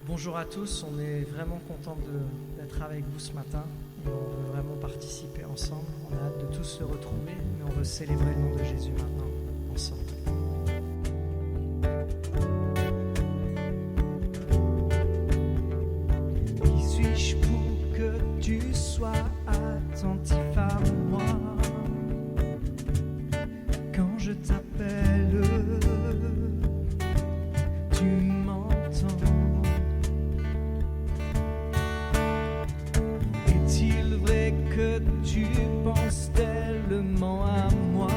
Bonjour à tous, on est vraiment content d'être avec vous ce matin. On veut vraiment participer ensemble. On a hâte de tous se retrouver, mais on veut célébrer le nom de Jésus maintenant, ensemble. Qui suis-je pour que tu sois attentif à moi quand je t'appelle? Tu m'entends? Est-il vrai que tu penses tellement à moi,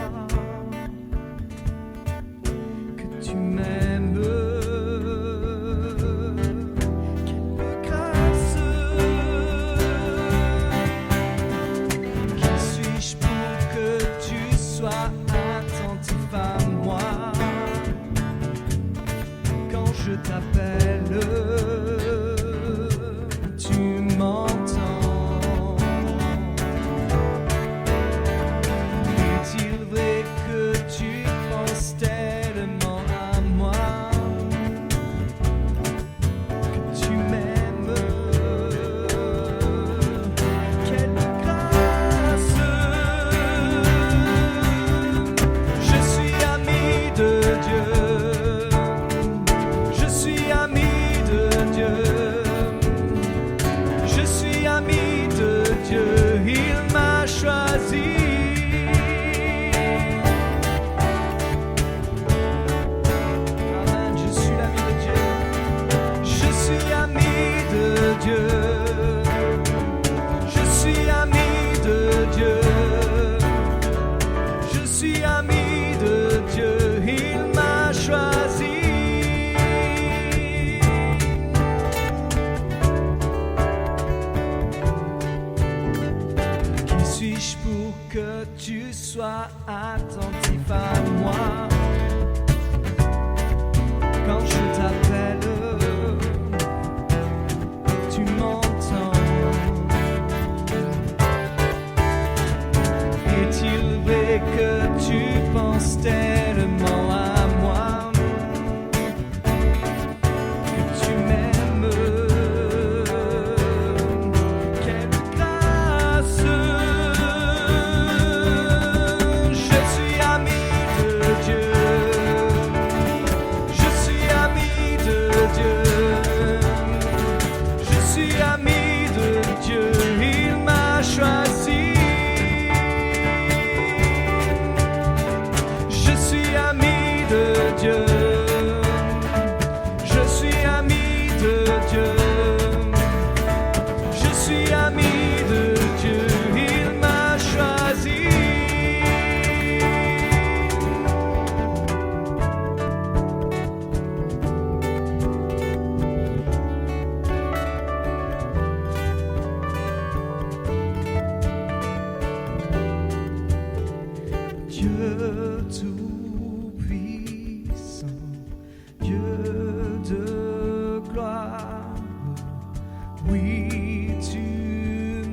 que tu m'aimes? Quelle grâce! Qui suis-je pour que tu sois attentif à moi quand je t'appelle? Tu m'entends? Est-il vrai que tu penses tellement à moi, que tu m'aimes? Quelle grâce! Je suis ami de Dieu. Je suis ami de Dieu. Je suis ami de Dieu. Il m'a choisi. Amen. Je suis l'ami de Dieu. Je suis ami de Dieu. Je suis ami de Dieu. Je suis ami de Dieu. Il m'a choisi. Qui suis-je pour que tu sois attentif à moi quand je t'appelle? Tu m'entends? Est-il vrai que tu penses tellement à moi, que tu m'aimes? Quelle grâce! Je suis ami de Dieu. Je suis ami de Dieu. Je suis ami de Dieu. Il m'a choisi. Je suis ami de Dieu. Je suis ami de Dieu. Je suis ami de Dieu. Il m'a choisi. Dieu tout-puissant, Dieu de gloire, oui, tu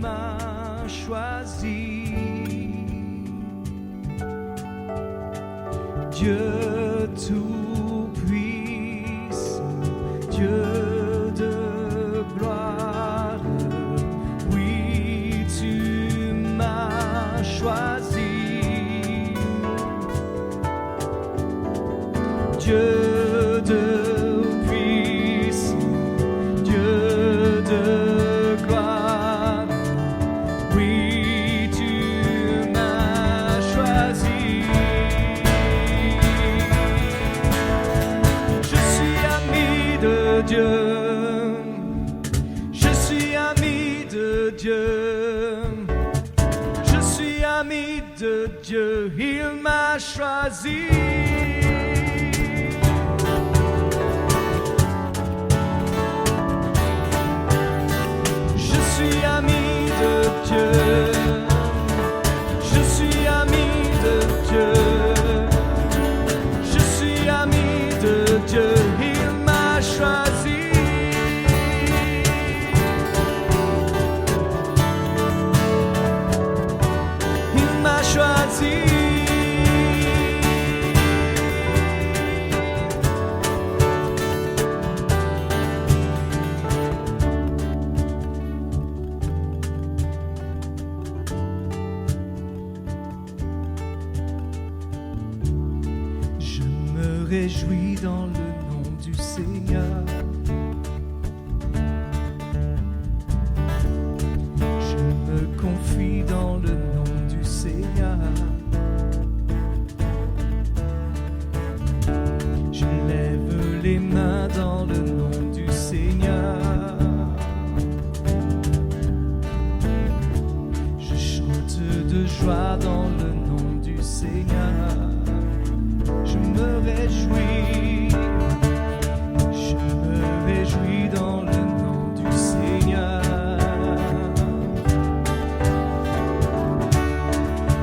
m'as choisi. Dieu tout-puissant, Dieu de gloire, oui, tu m'as choisi. Dieu de puissance, Dieu de gloire, oui, tu m'as choisi. Je suis ami de Dieu. Je suis ami de Dieu. Je suis ami de Dieu. Il m'a choisi. Je suis ami de Dieu. Je suis ami de Dieu. Je suis ami de Dieu. Il m'a choisi. Il m'a choisi. réjouis dans le nom du Seigneur. Je me confie dans le nom du Seigneur. Je lève les mains dans le nom du Seigneur. Je chante de joie dans le nom du Seigneur. Je me réjouis dans le nom du Seigneur.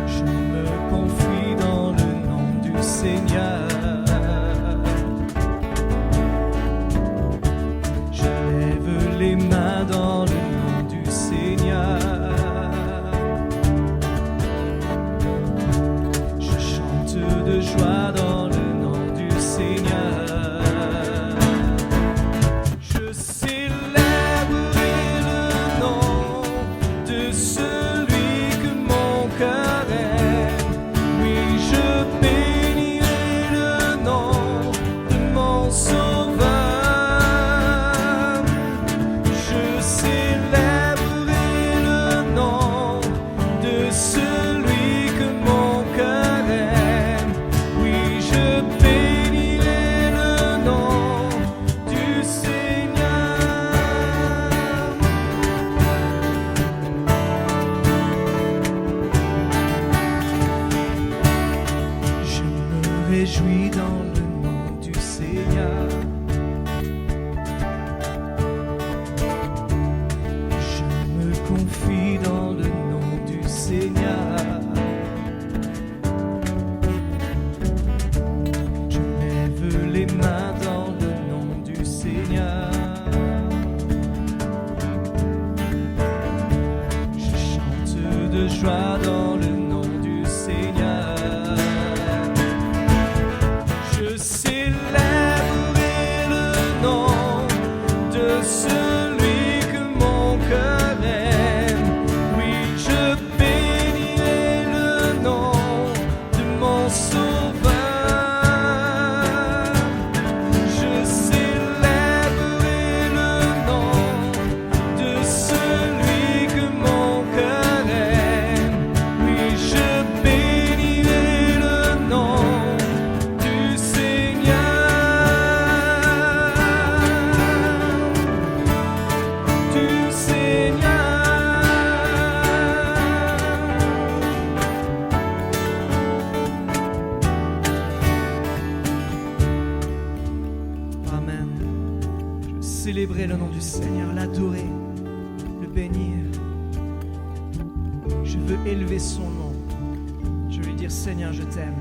Je me confie dans le nom du Seigneur. Je lève les mains dans le nom du Seigneur. Je chante de joie dans le nom du Seigneur. Je célébrerai le nom de celui que mon cœur aime. Oui, je bénirai le nom de mon Sauveur. Je célébrerai le nom de celui que mon cœur aime. Oui, je bénirai le nom du Seigneur. Je me réjouis dans le nom du Seigneur. Je me confie dans le nom du Seigneur. Je lève les mains dans le nom du Seigneur. Je chante de joie dans le nom du Seigneur. Je célébrerai le nom de celui que mon cœur aime. Oui, je bénirai le nom de mon Sauveur. Je célébrerai le nom de celui que mon cœur aime. Oui, je bénirai le nom du Seigneur. Du Seigneur. Amen. Je veux célébrer le nom du Seigneur, l'adorer, le bénir. Je veux élever son nom. Je veux lui dire Seigneur, je t'aime.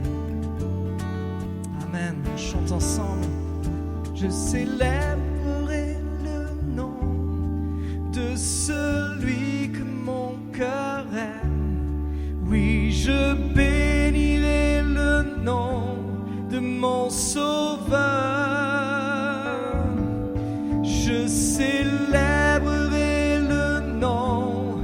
Amen. On chante ensemble. Je célébrerai le nom de celui que mon cœur aime. Oui, je bénirai le nom de mon Sauveur. Je célébrerai le nom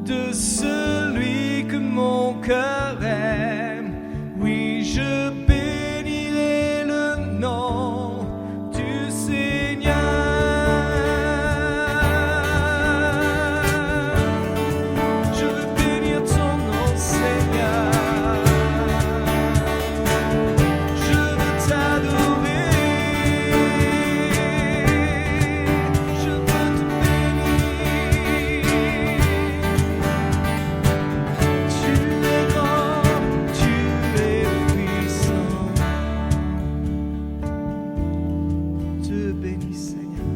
de celui que mon cœur aime. Oui, je bénirai le nom du Seigneur. Je veux bénir ton nom, Seigneur. Je veux t'adorer. Je veux te bénir. Tu es grand, tu es puissant. Te bénis, Seigneur.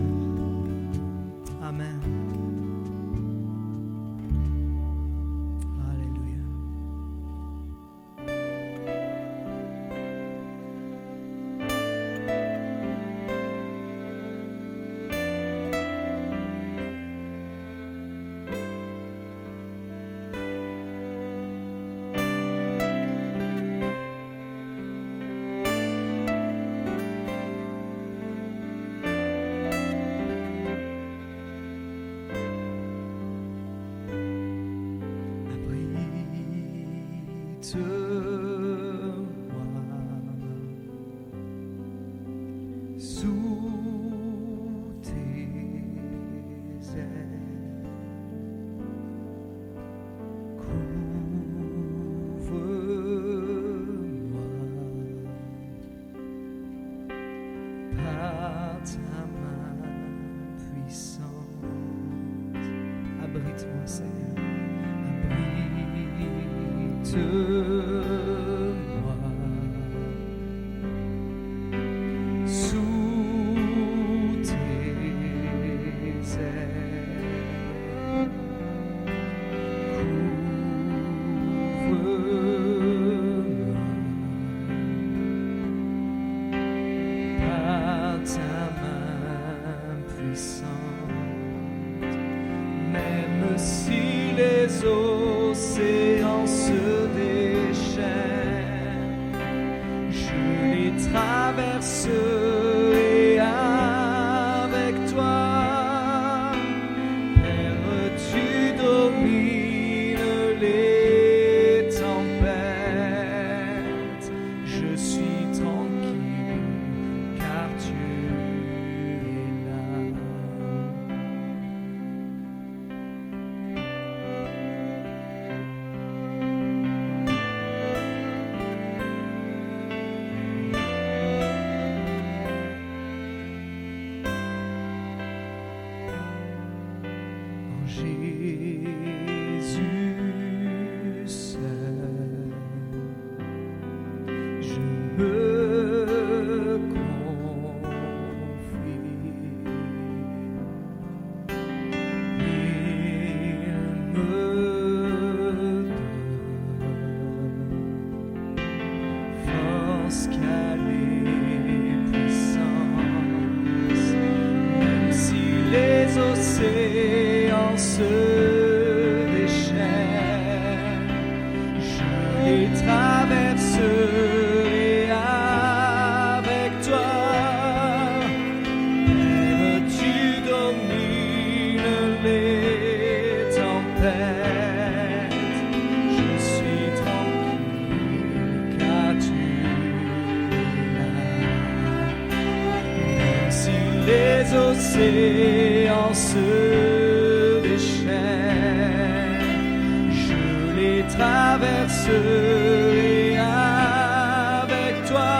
Amen. Alléluia. Porte-moi sous tes ailes. Couvre-moi par ta main puissante, même si les océans se déchaînent, je les traverserai avec toi. Père, tu domines les tempêtes, je suis tranquille car tu es là. Jésus seul, je me confie. Il me donne force, calée, puissance, même si les océans se déchaînent, je les traverserai avec toi. Père, tu domines les tempêtes, je suis tranquille car tu es là. Même si les océans se déchaînent, je les traverserai avec toi.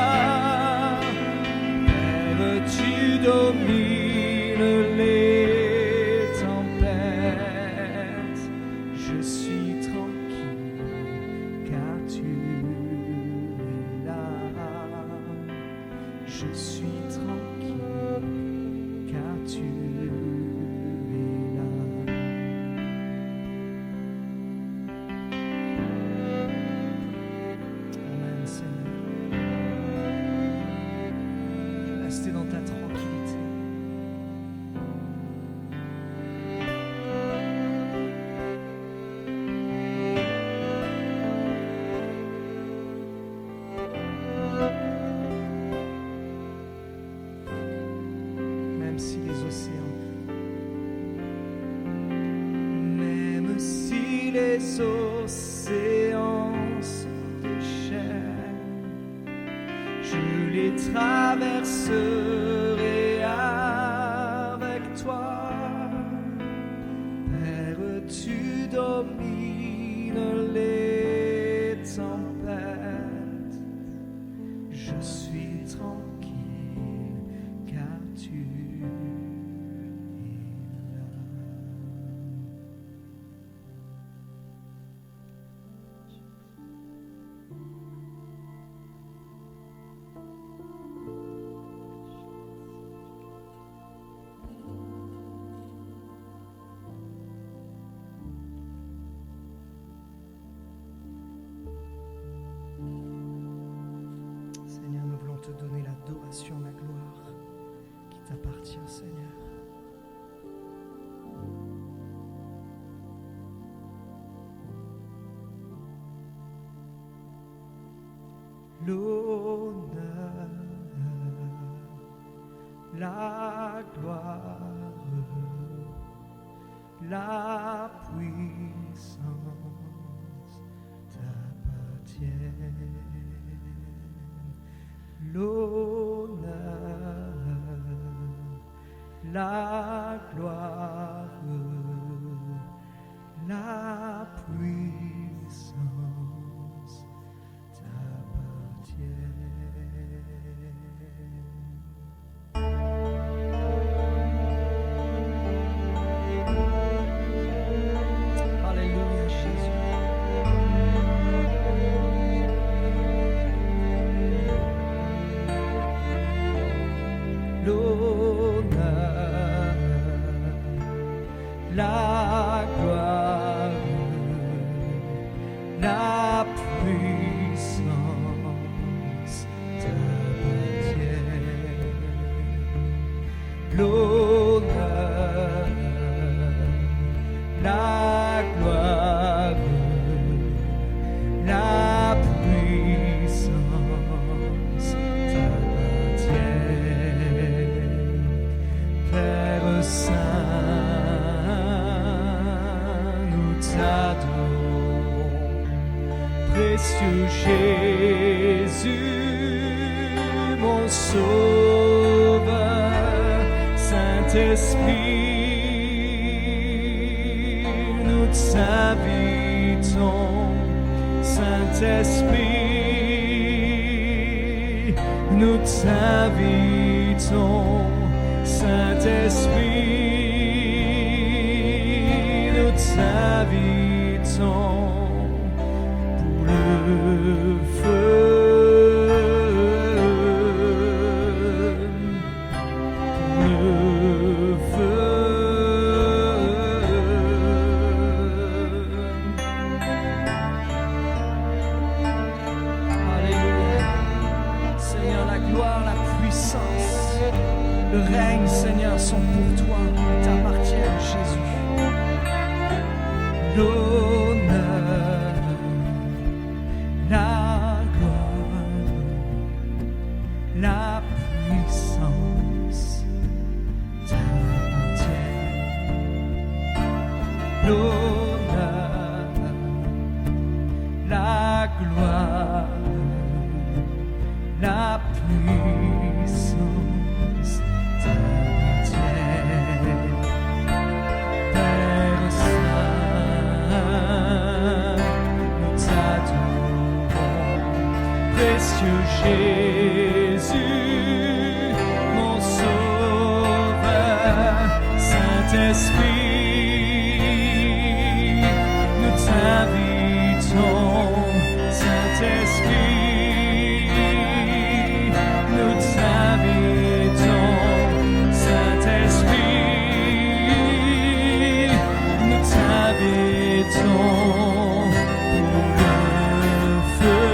Père, tu domines les tempêtes, je suis tranquille car tu es là. Je suis tranquille car tu es là. Amen, Seigneur. Je vais rester dans ta tranquillité. Même si les océans, même si les océans se déchaînent, je les traverserai avec toi. Père, tu domines les tempêtes, je suis tranquille car tu es là. Seigneur, nous voulons te donner l'adoration, la gloire qui t'appartient, Seigneur. L'honneur, la gloire, la puissance t'appartiennent. L'honneur, la gloire, la puissance t'appartiennent. Alléluia, Jésus. la gloire, la puissance t'appartiennent. L'honneur, la gloire, la puissance t'appartiennent. Père Saint, nous t'adorons. Précieux Jésus, mon Sauveur, Saint-Esprit, nous t'invitons. Saint-Esprit, nous t'invitons. Saint-Esprit, nous t'invitons pour le feu. Le règne, Seigneur, sont pour toi, ils t'appartiennent, Jésus. L'honneur, la gloire, la puissance t'appartiennent. L'honneur, la gloire, la puissance t'appartiennent. Père Saint, nous t'adorons. Précieux Jésus, mon Sauveur, Saint-Esprit, nous t'invitons. Saint-Esprit, nous t'invitons. Saint-Esprit, nous t'invitons pour le feu.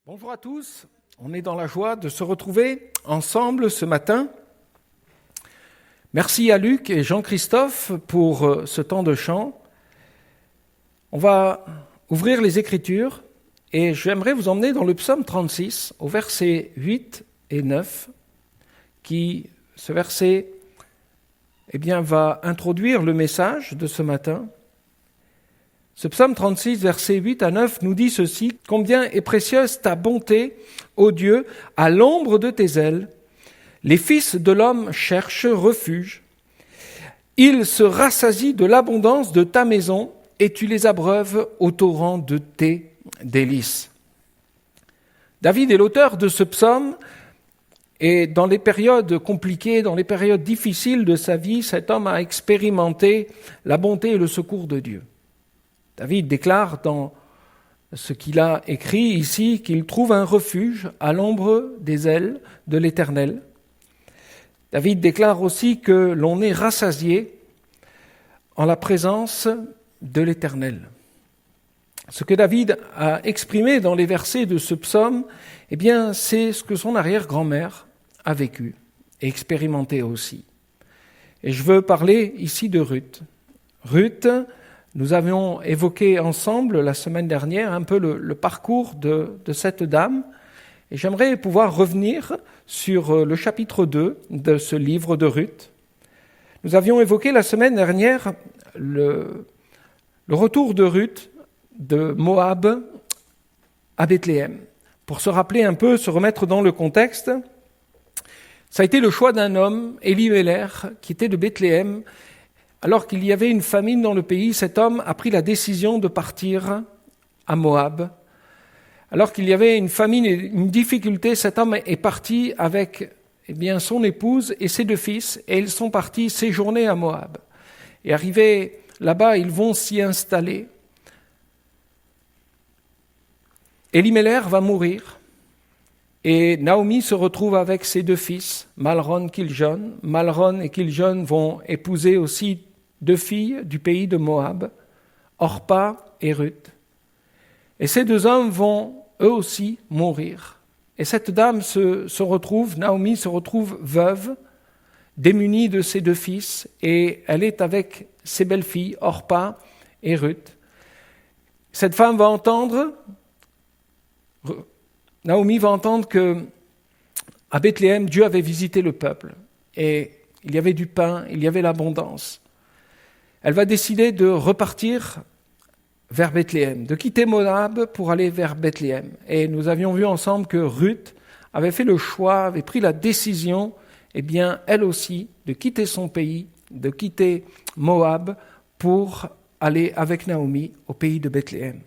Bonjour à tous, on est dans la joie de se retrouver ensemble ce matin. Merci à Luc et Jean-Christophe pour ce temps de chant. On va ouvrir les Écritures et j'aimerais vous emmener dans le psaume 36 au verset 8 et 9 ce verset va introduire le message de ce matin. Ce psaume 36, versets 8 à 9, nous dit ceci: « Combien est précieuse ta bonté, ô Dieu, à l'ombre de tes ailes. Les fils de l'homme cherchent refuge. Ils se rassasient de l'abondance de ta maison, et tu les abreuves au torrent de tes délices. » David est l'auteur de ce psaume, et dans les périodes compliquées, dans les périodes difficiles de sa vie, cet homme a expérimenté la bonté et le secours de Dieu. David déclare dans ce qu'il a écrit ici qu'il trouve un refuge à l'ombre des ailes de l'Éternel. David déclare aussi que l'on est rassasié en la présence de l'Éternel. Ce que David a exprimé dans les versets de ce psaume, c'est ce que son arrière-grand-mère a vécu et expérimenté aussi. Et je veux parler ici de Ruth. Ruth, nous avions évoqué ensemble la semaine dernière un peu le parcours de cette dame, et j'aimerais pouvoir revenir sur le chapitre 2 de ce livre de Ruth. Nous avions évoqué la semaine dernière le retour de Ruth de Moab à Bethléem. Pour se rappeler un peu, se remettre dans le contexte, ça a été le choix d'un homme, Elimelech, qui était de Bethléem. Alors qu'il y avait une famine dans le pays, cet homme a pris la décision de partir à Moab. Alors qu'il y avait une famine et une difficulté, cet homme est parti avec son épouse et ses 2 fils, et ils sont partis séjourner à Moab. Et arrivés là-bas, ils vont s'y installer. Elimelech va mourir, et Naomi se retrouve avec ses 2 fils, Malron, Kiljon. Malron et Kiljon vont épouser aussi 2 filles du pays de Moab, Orpa et Ruth. Et ces 2 hommes vont eux aussi mourir. Et cette dame Naomi se retrouve veuve, démunie de ses 2 fils, et elle est avec ses belles-filles, Orpa et Ruth. Cette femme va entendre, Naomi va entendre que à Bethléem, Dieu avait visité le peuple, et il y avait du pain, il y avait l'abondance. Elle va décider de repartir vers Bethléem, de quitter Moab pour aller vers Bethléem. Et nous avions vu ensemble que Ruth avait fait le choix, avait pris la décision, elle aussi, de quitter son pays, de quitter Moab pour aller avec Naomi au pays de Bethléem.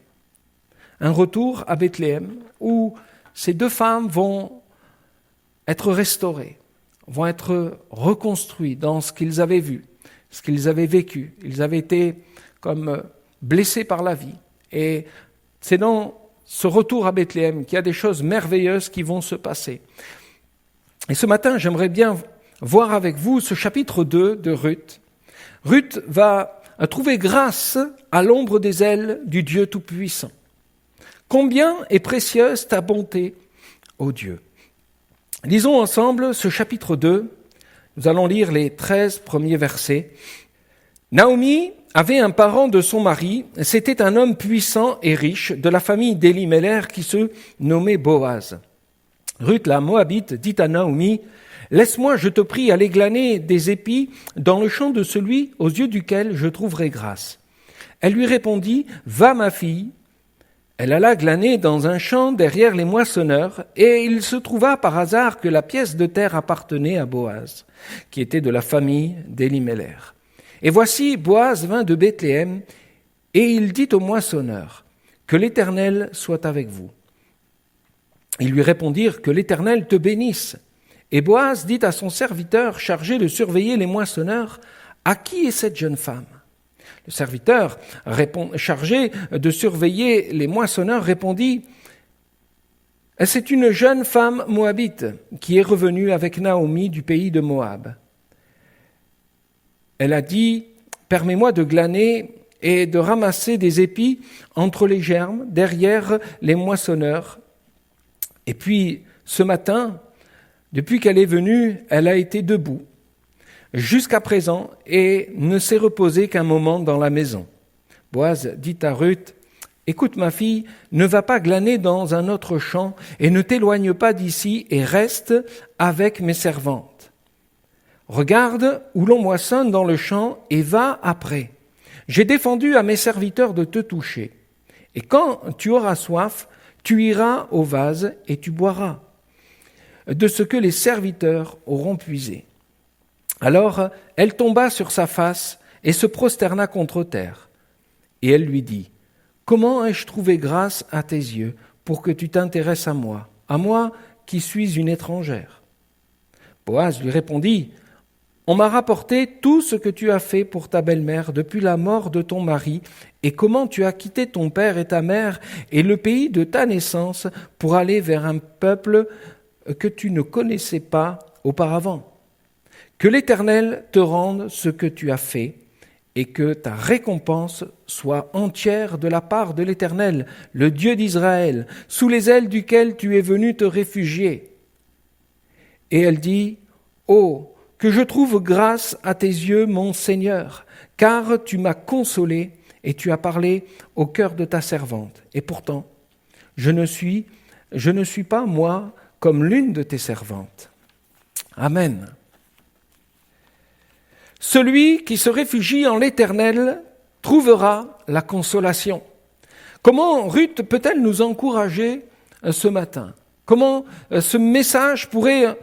Un retour à Bethléem où ces 2 femmes vont être restaurées, vont être reconstruites dans ce qu'ils avaient vu, ce qu'ils avaient vécu. Ils avaient été comme blessés par la vie. Et c'est dans ce retour à Bethléem qu'il y a des choses merveilleuses qui vont se passer. Et ce matin, j'aimerais bien voir avec vous ce chapitre 2 de Ruth. Ruth va trouver grâce à l'ombre des ailes du Dieu Tout-Puissant. Combien est précieuse ta bonté, ô Dieu. Lisons ensemble ce chapitre 2. Nous allons lire les 13 premiers versets. Naomi avait un parent de son mari, c'était un homme puissant et riche de la famille d'Elimelech qui se nommait Boaz. Ruth la Moabite dit à Naomi: « Laisse-moi, je te prie, aller glaner des épis dans le champ de celui aux yeux duquel je trouverai grâce. » Elle lui répondit: « Va, ma fille. » Elle alla glaner dans un champ derrière les moissonneurs, et il se trouva par hasard que la pièce de terre appartenait à Boaz, qui était de la famille d'Elimelech. Et voici, Boaz vint de Bethléem, et il dit au moissonneur: « Que l'Éternel soit avec vous. » Ils lui répondirent: « Que l'Éternel te bénisse. » Et Boaz dit à son serviteur chargé de surveiller les moissonneurs: « À qui est cette jeune femme ?» Le serviteur chargé de surveiller les moissonneurs répondit: « C'est une jeune femme moabite qui est revenue avec Naomi du pays de Moab. Elle a dit: « Permets-moi de glaner et de ramasser des épis entre les germes derrière les moissonneurs. » Et puis, ce matin, depuis qu'elle est venue, elle a été debout jusqu'à présent et ne s'est reposée qu'un moment dans la maison. Boaz dit à Ruth, « Écoute ma fille, ne va pas glaner dans un autre champ et ne t'éloigne pas d'ici et reste avec mes servantes. Regarde où l'on moissonne dans le champ et va après. J'ai défendu à mes serviteurs de te toucher. Et quand tu auras soif, tu iras au vase et tu boiras de ce que les serviteurs auront puisé. » Alors elle tomba sur sa face et se prosterna contre terre. Et elle lui dit, « Comment ai-je trouvé grâce à tes yeux pour que tu t'intéresses à moi qui suis une étrangère ?» Boaz lui répondit, « On m'a rapporté tout ce que tu as fait pour ta belle-mère depuis la mort de ton mari et comment tu as quitté ton père et ta mère et le pays de ta naissance pour aller vers un peuple que tu ne connaissais pas auparavant. Que l'Éternel te rende ce que tu as fait et que ta récompense soit entière de la part de l'Éternel, le Dieu d'Israël, sous les ailes duquel tu es venu te réfugier. » Et elle dit, « Oh, que je trouve grâce à tes yeux, mon Seigneur, car tu m'as consolé et tu as parlé au cœur de ta servante. Et pourtant, je ne suis pas, moi, comme l'une de tes servantes. » Amen. Celui qui se réfugie en l'Éternel trouvera la consolation. Comment Ruth peut-elle nous encourager ce matin ? Comment ce message pourrait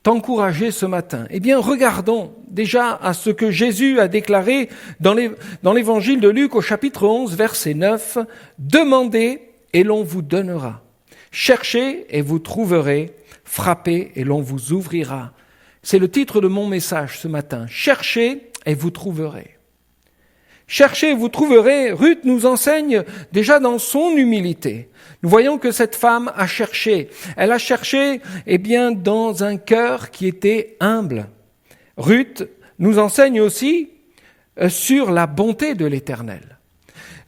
t'encourager ce matin ? Eh bien, regardons déjà à ce que Jésus a déclaré dans l'évangile de Luc au chapitre 11, verset 9. « Demandez et l'on vous donnera. Cherchez et vous trouverez. Frappez et l'on vous ouvrira. » C'est le titre de mon message ce matin. Cherchez et vous trouverez. Cherchez et vous trouverez. Ruth nous enseigne déjà dans son humilité. Nous voyons que cette femme a cherché. Elle a cherché, dans un cœur qui était humble. Ruth nous enseigne aussi sur la bonté de l'Éternel.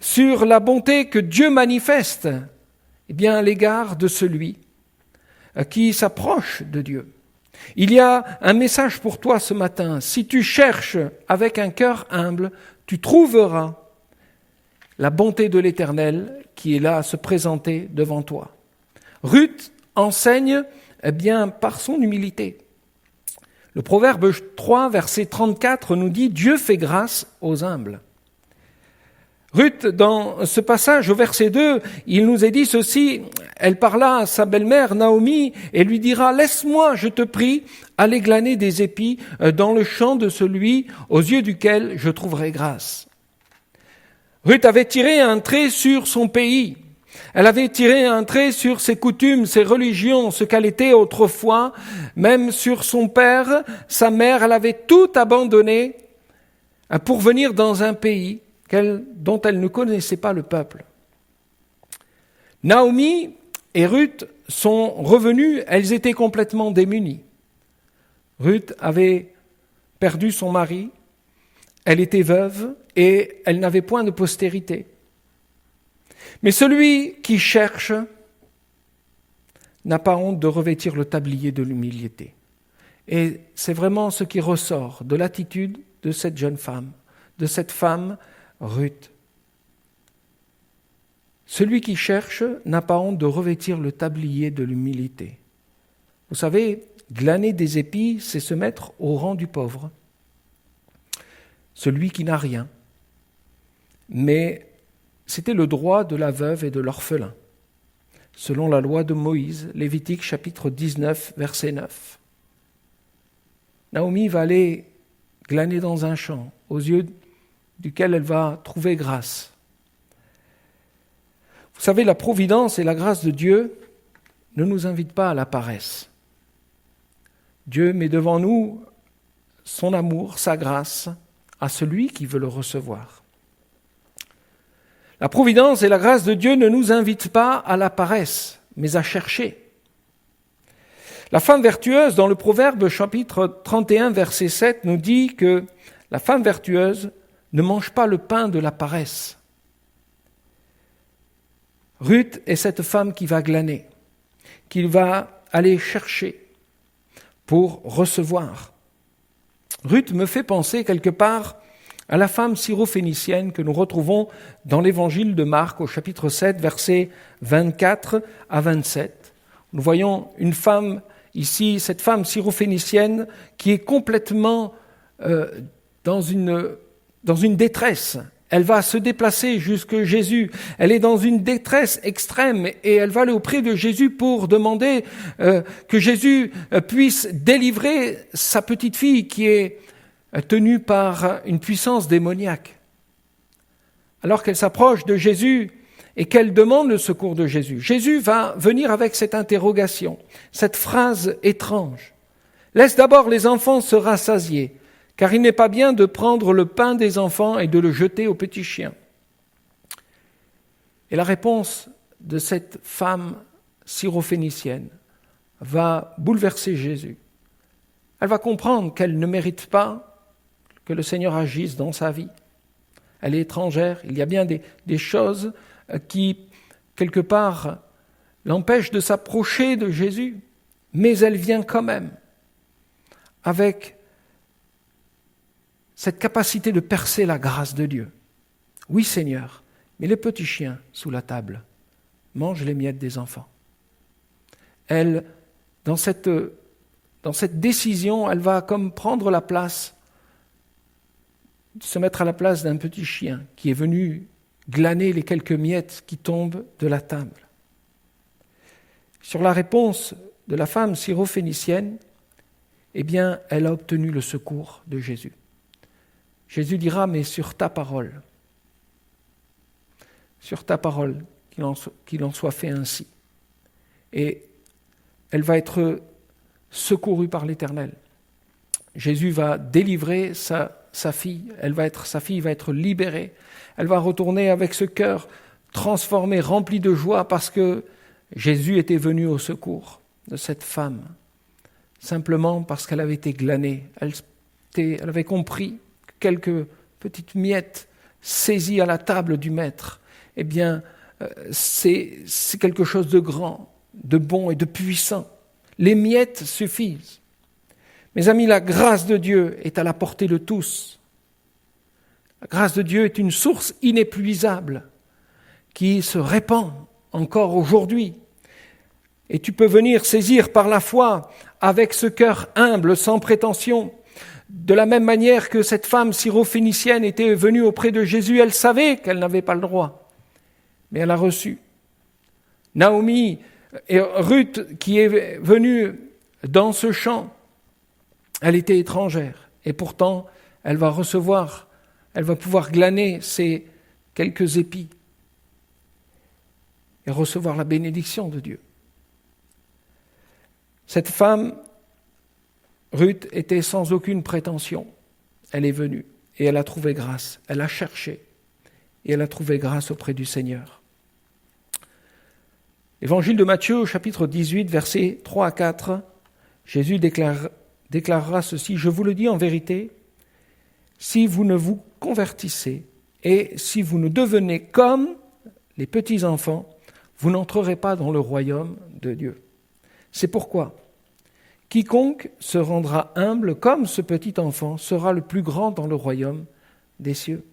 Sur la bonté que Dieu manifeste, à l'égard de celui qui s'approche de Dieu. Il y a un message pour toi ce matin. Si tu cherches avec un cœur humble, tu trouveras la bonté de l'Éternel qui est là à se présenter devant toi. Ruth enseigne par son humilité. Le Proverbe 3, verset 34 nous dit « Dieu fait grâce aux humbles ». Ruth, dans ce passage, au verset 2, il nous est dit ceci, elle parla à sa belle-mère Naomi et lui dira « Laisse-moi, je te prie, aller glaner des épis dans le champ de celui aux yeux duquel je trouverai grâce. » Ruth avait tiré un trait sur son pays. Elle avait tiré un trait sur ses coutumes, ses religions, ce qu'elle était autrefois, même sur son père, sa mère, elle avait tout abandonné pour venir dans un pays dont elle ne connaissait pas le peuple. Naomi et Ruth sont revenues, elles étaient complètement démunies. Ruth avait perdu son mari, elle était veuve et elle n'avait point de postérité. Mais celui qui cherche n'a pas honte de revêtir le tablier de l'humilité. Et c'est vraiment ce qui ressort de l'attitude de cette jeune femme, de cette femme Ruth. Celui qui cherche n'a pas honte de revêtir le tablier de l'humilité. Vous savez, glaner des épis, c'est se mettre au rang du pauvre, celui qui n'a rien. Mais c'était le droit de la veuve et de l'orphelin, selon la loi de Moïse, Lévitique chapitre 19, verset 9. Naomi va aller glaner dans un champ, aux yeux duquel elle va trouver grâce. Vous savez, la providence et la grâce de Dieu ne nous invitent pas à la paresse. Dieu met devant nous son amour, sa grâce, à celui qui veut le recevoir. La providence et la grâce de Dieu ne nous invitent pas à la paresse, mais à chercher. La femme vertueuse, dans le Proverbe chapitre 31, verset 7, nous dit que la femme vertueuse ne mange pas le pain de la paresse. Ruth est cette femme qui va glaner, qu'il va aller chercher pour recevoir. Ruth me fait penser quelque part à la femme syrophénicienne que nous retrouvons dans l'évangile de Marc au chapitre 7, versets 24 à 27. Nous voyons une femme ici, cette femme syrophénicienne qui est complètement dans une détresse. Elle va se déplacer jusque Jésus. Elle est dans une détresse extrême et elle va aller auprès de Jésus pour demander que Jésus puisse délivrer sa petite fille qui est tenue par une puissance démoniaque. Alors qu'elle s'approche de Jésus et qu'elle demande le secours de Jésus, Jésus va venir avec cette interrogation, cette phrase étrange. « Laisse d'abord les enfants se rassasier. Car il n'est pas bien de prendre le pain des enfants et de le jeter aux petits chiens. » Et la réponse de cette femme syrophénicienne va bouleverser Jésus. Elle va comprendre qu'elle ne mérite pas que le Seigneur agisse dans sa vie. Elle est étrangère, il y a bien des choses qui, quelque part, l'empêchent de s'approcher de Jésus, mais elle vient quand même avec cette capacité de percer la grâce de Dieu. Oui, Seigneur, mais les petits chiens sous la table mangent les miettes des enfants. Elle, dans cette décision, elle va comme prendre la place, se mettre à la place d'un petit chien qui est venu glaner les quelques miettes qui tombent de la table. Sur la réponse de la femme syrophénicienne, eh bien, elle a obtenu le secours de Jésus. Jésus dira, mais sur ta parole, qu'il en soit fait ainsi. Et elle va être secourue par l'Éternel. Jésus va délivrer sa fille, sa fille va être libérée. Elle va retourner avec ce cœur transformé, rempli de joie, parce que Jésus était venu au secours de cette femme, simplement parce qu'elle avait été glanée. Elle avait compris quelques petites miettes saisies à la table du maître, eh bien, c'est quelque chose de grand, de bon et de puissant. Les miettes suffisent. Mes amis, la grâce de Dieu est à la portée de tous. La grâce de Dieu est une source inépuisable qui se répand encore aujourd'hui. Et tu peux venir saisir par la foi avec ce cœur humble, sans prétention. De la même manière que cette femme syrophénicienne était venue auprès de Jésus, elle savait qu'elle n'avait pas le droit, mais elle a reçu. Naomi et Ruth, qui est venue dans ce champ, elle était étrangère, et pourtant elle va pouvoir glaner ces quelques épis et recevoir la bénédiction de Dieu. Cette femme, Ruth, était sans aucune prétention. Elle est venue et elle a trouvé grâce. Elle a cherché et elle a trouvé grâce auprès du Seigneur. Évangile de Matthieu, au chapitre 18, versets 3 à 4, Jésus déclarera ceci: « Je vous le dis en vérité, si vous ne vous convertissez et si vous ne devenez comme les petits-enfants, vous n'entrerez pas dans le royaume de Dieu. C'est pourquoi quiconque se rendra humble comme ce petit enfant sera le plus grand dans le royaume des cieux. »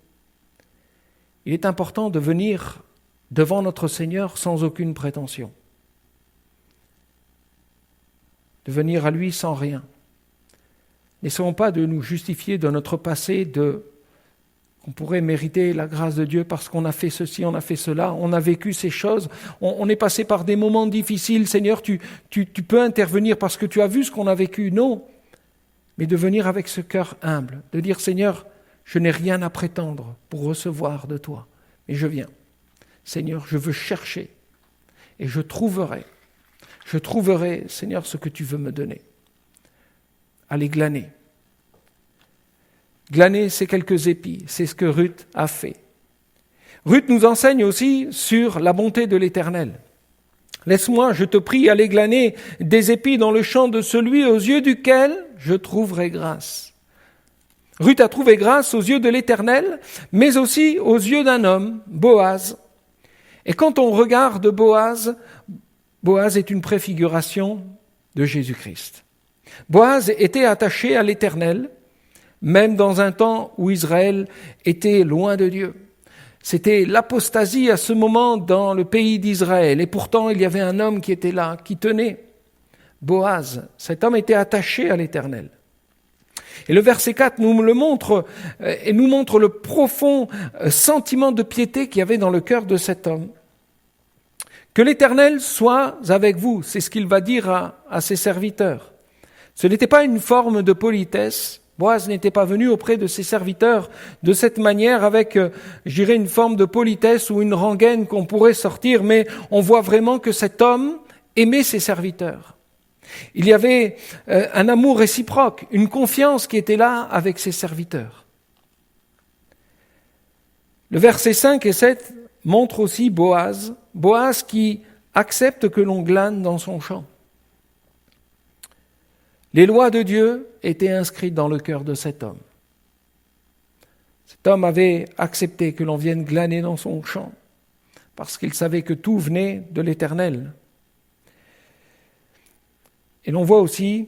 Il est important de venir devant notre Seigneur sans aucune prétention, de venir à lui sans rien. N'essayons pas de nous justifier de notre passé, qu'on pourrait mériter la grâce de Dieu parce qu'on a fait ceci, on a fait cela, on a vécu ces choses, on est passé par des moments difficiles. Seigneur, tu peux intervenir parce que tu as vu ce qu'on a vécu. Non, mais de venir avec ce cœur humble, de dire: Seigneur, je n'ai rien à prétendre pour recevoir de toi, mais je viens. Seigneur, je veux chercher et je trouverai, Seigneur, ce que tu veux me donner. Allez glaner. Glaner ces quelques épis, c'est ce que Ruth a fait. Ruth nous enseigne aussi sur la bonté de l'Éternel. « Laisse-moi, je te prie, aller glaner des épis dans le champ de celui aux yeux duquel je trouverai grâce. » Ruth a trouvé grâce aux yeux de l'Éternel, mais aussi aux yeux d'un homme, Boaz. Et quand on regarde Boaz Boaz est une préfiguration de Jésus-Christ. Boaz était attaché à l'Éternel, même dans un temps où Israël était loin de Dieu. C'était l'apostasie à ce moment dans le pays d'Israël. Et pourtant, il y avait un homme qui était là, qui tenait. Boaz, cet homme était attaché à l'Éternel. Et le verset 4 nous le montre, et nous montre le profond sentiment de piété qu'il y avait dans le cœur de cet homme. Que l'Éternel soit avec vous, c'est ce qu'il va dire à ses serviteurs. Ce n'était pas une forme de politesse. Boaz n'était pas venu auprès de ses serviteurs de cette manière avec, je dirais, une forme de politesse ou une rengaine qu'on pourrait sortir, mais on voit vraiment que cet homme aimait ses serviteurs. Il y avait un amour réciproque, une confiance qui était là avec ses serviteurs. Le verset 5 et 7 montrent aussi Boaz qui accepte que l'on glane dans son champ. Les lois de Dieu étaient inscrites dans le cœur de cet homme. Cet homme avait accepté que l'on vienne glaner dans son champ, parce qu'il savait que tout venait de l'Éternel. Et l'on voit aussi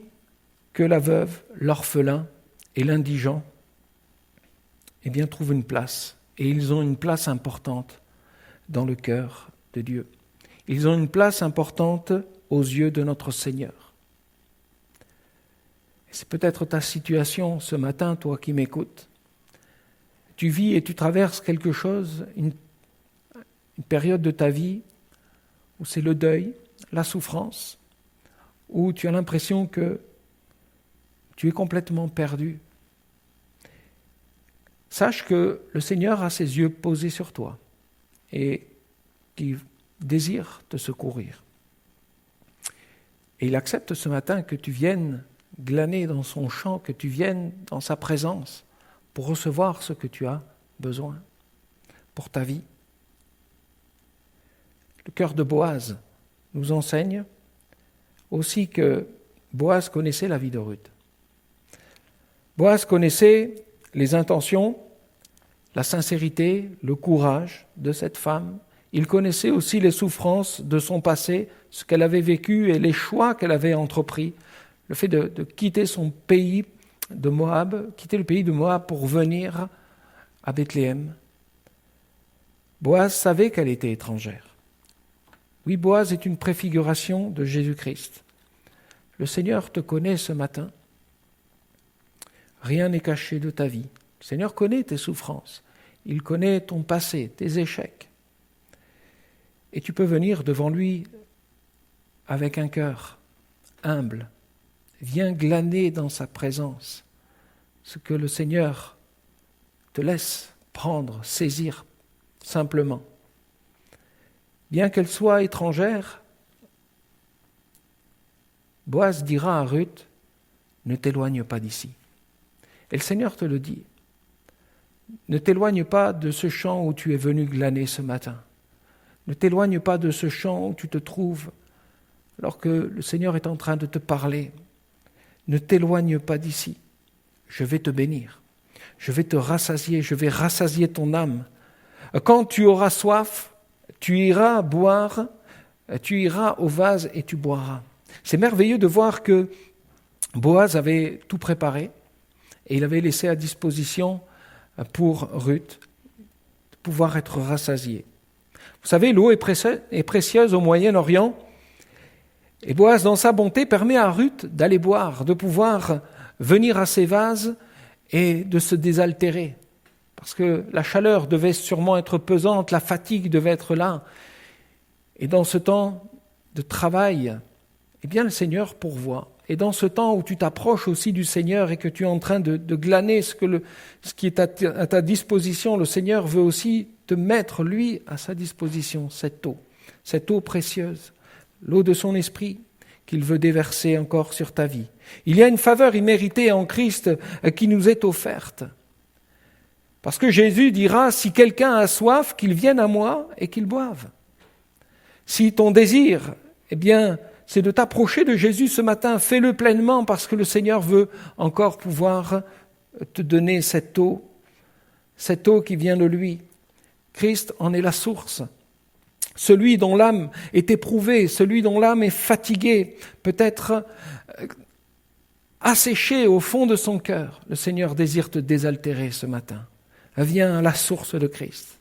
que la veuve, l'orphelin et l'indigent, trouvent une place. Et ils ont une place importante dans le cœur de Dieu. Ils ont une place importante aux yeux de notre Seigneur. C'est peut-être ta situation ce matin, toi qui m'écoutes. Tu vis et tu traverses quelque chose, une période de ta vie où c'est le deuil, la souffrance, où tu as l'impression que tu es complètement perdu. Sache que le Seigneur a ses yeux posés sur toi et qu'il désire te secourir. Et il accepte ce matin que tu viennes glaner dans son champ, que tu viennes dans sa présence pour recevoir ce que tu as besoin pour ta vie. Le cœur de Boaz nous enseigne aussi que Boaz connaissait la vie de Ruth. Boaz connaissait les intentions, la sincérité, le courage de cette femme. Il connaissait aussi les souffrances de son passé, ce qu'elle avait vécu et les choix qu'elle avait entrepris. Le fait de quitter son pays de Moab, quitter le pays de Moab pour venir à Bethléem. Boaz savait qu'elle était étrangère. Oui, Boaz est une préfiguration de Jésus-Christ. Le Seigneur te connaît ce matin. Rien n'est caché de ta vie. Le Seigneur connaît tes souffrances. Il connaît ton passé, tes échecs. Et tu peux venir devant lui avec un cœur humble. Viens glaner dans sa présence ce que le Seigneur te laisse prendre, saisir simplement. Bien qu'elle soit étrangère, Boaz dira à Ruth, ne t'éloigne pas d'ici. Et le Seigneur te le dit. Ne t'éloigne pas de ce champ où tu es venu glaner ce matin. Ne t'éloigne pas de ce champ où tu te trouves alors que le Seigneur est en train de te parler. Ne t'éloigne pas d'ici. Je vais te bénir. Je vais te rassasier. Je vais rassasier ton âme. Quand tu auras soif, tu iras boire, tu iras au vase et tu boiras. C'est merveilleux de voir que Boaz avait tout préparé et il avait laissé à disposition pour Ruth de pouvoir être rassasié. Vous savez, l'eau est précieuse au Moyen-Orient et Boaz, dans sa bonté, permet à Ruth d'aller boire, de pouvoir venir à ses vases et de se désaltérer. Parce que la chaleur devait sûrement être pesante, la fatigue devait être là. Et dans ce temps de travail, le Seigneur pourvoit. Et dans ce temps où tu t'approches aussi du Seigneur et que tu es en train de glaner ce qui est à ta disposition, le Seigneur veut aussi te mettre, lui, à sa disposition, cette eau précieuse, l'eau de son esprit qu'il veut déverser encore sur ta vie. Il y a une faveur imméritée en Christ qui nous est offerte. Parce que Jésus dira, si quelqu'un a soif, qu'il vienne à moi et qu'il boive. Si ton désir, c'est de t'approcher de Jésus ce matin, fais-le pleinement parce que le Seigneur veut encore pouvoir te donner cette eau qui vient de lui. Christ en est la source. celui dont l'âme est éprouvée, celui dont l'âme est fatiguée, peut-être asséché au fond de son cœur. Le Seigneur désire te désaltérer ce matin. Viens à la source de Christ.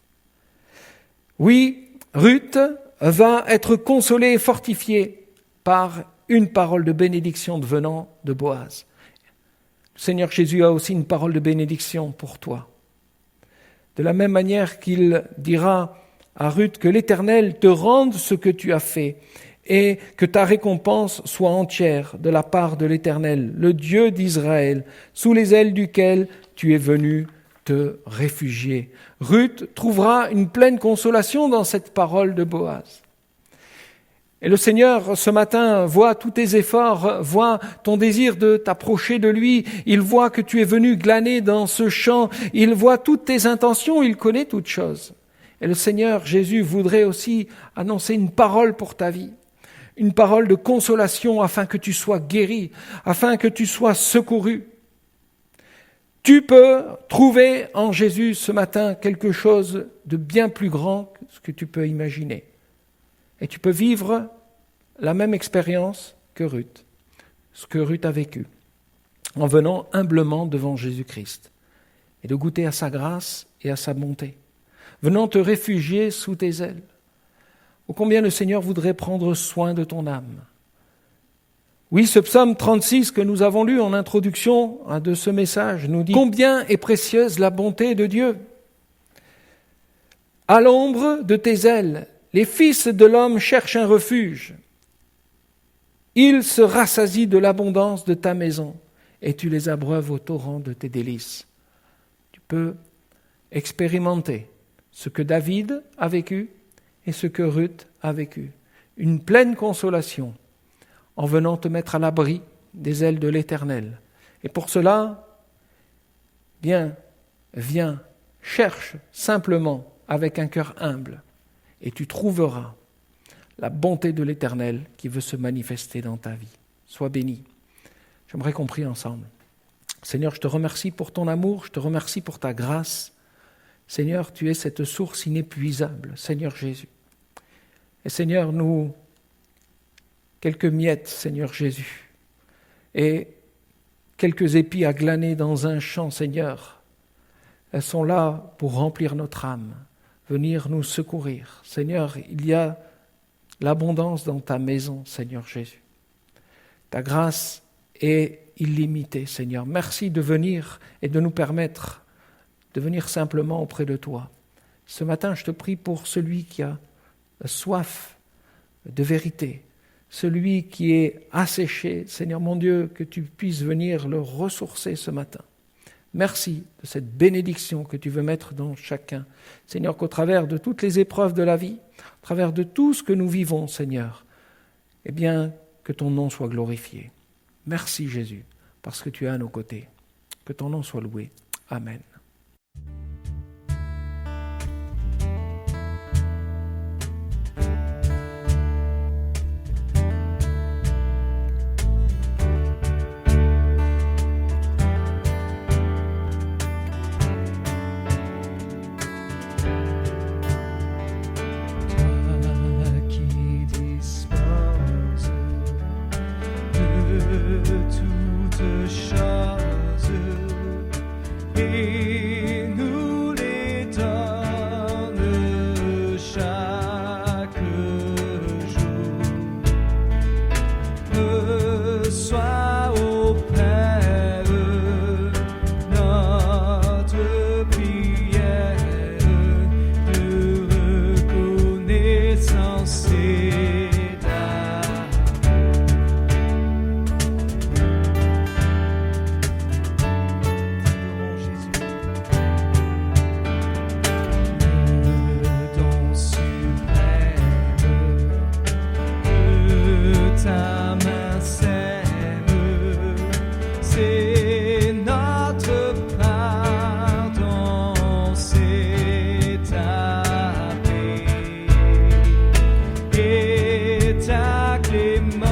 Oui, Ruth va être consolée et fortifiée par une parole de bénédiction venant de Boaz. Le Seigneur Jésus a aussi une parole de bénédiction pour toi. De la même manière qu'il dira à Ruth que l'Éternel te rende ce que tu as fait et que ta récompense soit entière de la part de l'Éternel, le Dieu d'Israël, sous les ailes duquel tu es venu te réfugier. Ruth trouvera une pleine consolation dans cette parole de Boaz. Et le Seigneur, ce matin, voit tous tes efforts, voit ton désir de t'approcher de lui. Il voit que tu es venu glaner dans ce champ. Il voit toutes tes intentions. Il connaît toutes choses. Et le Seigneur Jésus voudrait aussi annoncer une parole pour ta vie. Une parole de consolation afin que tu sois guéri, afin que tu sois secouru. Tu peux trouver en Jésus ce matin quelque chose de bien plus grand que ce que tu peux imaginer. Et tu peux vivre la même expérience que Ruth, ce que Ruth a vécu, en venant humblement devant Jésus-Christ, et de goûter à sa grâce et à sa bonté, venant te réfugier sous tes ailes. Ô combien le Seigneur voudrait prendre soin de ton âme. Oui, ce psaume 36 que nous avons lu en introduction de ce message nous dit « Combien est précieuse la bonté de Dieu ! À l'ombre de tes ailes, les fils de l'homme cherchent un refuge. Ils se rassasient de l'abondance de ta maison et tu les abreuves au torrent de tes délices. » Tu peux expérimenter ce que David a vécu et ce que Ruth a vécu. Une pleine consolation en venant te mettre à l'abri des ailes de l'Éternel. Et pour cela, viens, cherche simplement avec un cœur humble et tu trouveras la bonté de l'Éternel qui veut se manifester dans ta vie. Sois béni. J'aimerais qu'on prie ensemble. Seigneur, je te remercie pour ton amour, je te remercie pour ta grâce. Seigneur, tu es cette source inépuisable, Seigneur Jésus. Et Seigneur, nous, quelques miettes, Seigneur Jésus, et quelques épis à glaner dans un champ, Seigneur, elles sont là pour remplir notre âme, venir nous secourir. Seigneur, il y a l'abondance dans ta maison, Seigneur Jésus. Ta grâce est illimitée, Seigneur. Merci de venir et de nous permettre de venir simplement auprès de toi. Ce matin, je te prie pour celui qui a soif de vérité, celui qui est asséché, Seigneur mon Dieu, que tu puisses venir le ressourcer ce matin. Merci de cette bénédiction que tu veux mettre dans chacun. Seigneur, qu'au travers de toutes les épreuves de la vie, au travers de tout ce que nous vivons, Seigneur, eh bien, que ton nom soit glorifié. Merci Jésus, parce que tu es à nos côtés. Que ton nom soit loué. Amen. Toutes choses et nous les donne chaque jour. Reçois au Père notre prière de reconnaissance et ta clémence.